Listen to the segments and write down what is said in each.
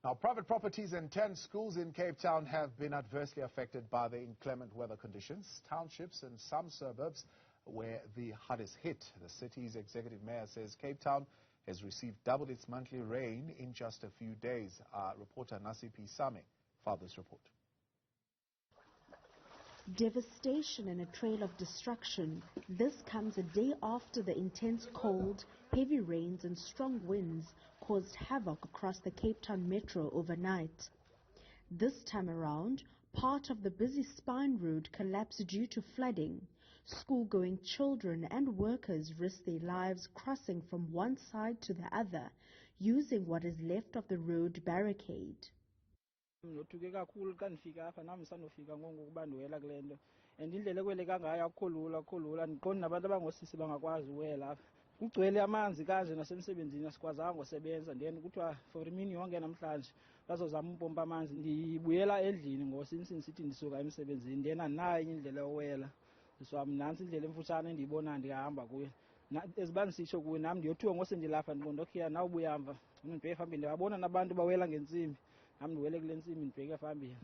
Now, private properties and 10 schools in Cape Town have been adversely affected by the inclement weather conditions. Townships and some suburbs where the hardest hit. The city's executive mayor says Cape Town has received double its monthly rain in just a few days. Our reporter Nasiphi Same filed this report. Devastation and a trail of destruction. This comes a day after the intense cold, heavy rains and strong winds caused havoc across the Cape Town metro overnight. This time around, part of the busy Spine Road collapsed due to flooding. School-going children and workers risked their lives crossing from one side to the other, using what is left of the road barricade. Kugcwele amanzi kanje nasemsebenzini asikwazanga usebenza then kuthiwa for imini yonke namhlanje bazozama umpompa amanzi ndibuyela endlini ngosinsi sithi ndisuka emsebenzini then andinayo indlela yowela so mnansi indlela emfutshane endiyibona ndihamba kuyo ezibani sitsho kuyo nami ndiyothiwa ngose ndilapha ndibondokhiya nawe ubuyamva ndibheke efambeni ndiyabona nabantu bawela ngentsimbi nami ndiwele kule ntsimbi ndibheke efambeni.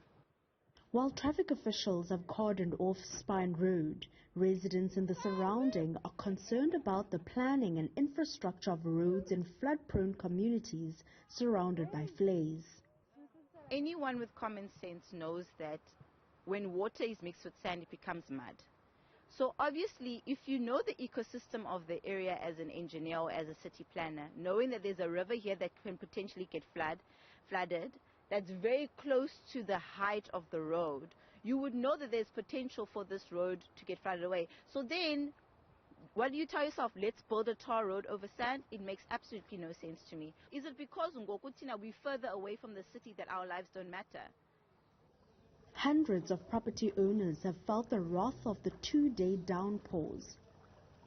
While traffic officials have cordoned off Spine Road, residents in the surrounding are concerned about the planning and infrastructure of roads in flood-prone communities surrounded by flares. Anyone with common sense knows that when water is mixed with sand, it becomes mud. So obviously, if you know the ecosystem of the area as an engineer or as a city planner, knowing that there's a river here that can potentially get flooded, that's very close to the height of the road, you would know that there's potential for this road to get flooded away. So then, what do you tell yourself? Let's build a tar road over sand? It makes absolutely no sense to me. Is it because we're further away from the city that our lives don't matter? Hundreds of property owners have felt the wrath of the two-day downpours.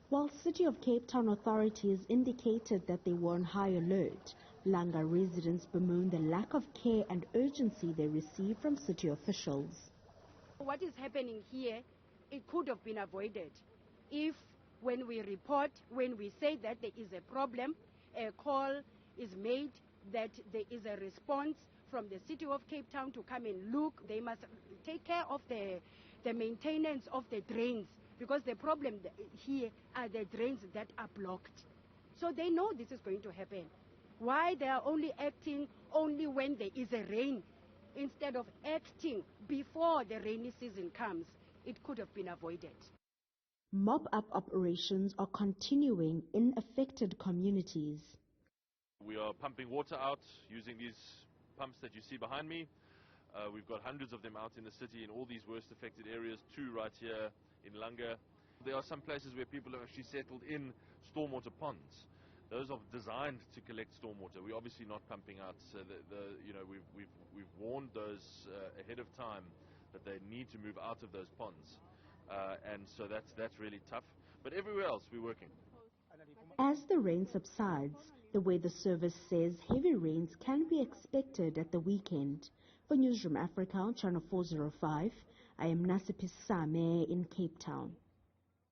While City of Cape Town authorities indicated that they were on high alert, Langa residents bemoan the lack of care and urgency they receive from city officials. What is happening here, it could have been avoided if when we report, when we say that there is a problem, a call is made, that there is a response from the City of Cape Town to come and look. They must take care of the maintenance of the drains, because the problem here are the drains that are blocked. So they know this is going to happen. Why they are only acting only when there is a rain, instead of acting before the rainy season comes? It could have been avoided. Mop-up operations are continuing in affected communities. We are pumping water out using these pumps that you see behind me. We've got hundreds of them out in the city in all these worst affected areas, 2 right here in Langa. There are some places where people have actually settled in stormwater ponds. Those are designed to collect stormwater. We're obviously not pumping out, so we've warned those ahead of time that they need to move out of those ponds, and so that's really tough. But everywhere else we're working. As the rain subsides, the Weather Service says heavy rains can be expected at the weekend. For Newzroom Afrika on Channel 405, I am Nasiphi Same in Cape Town.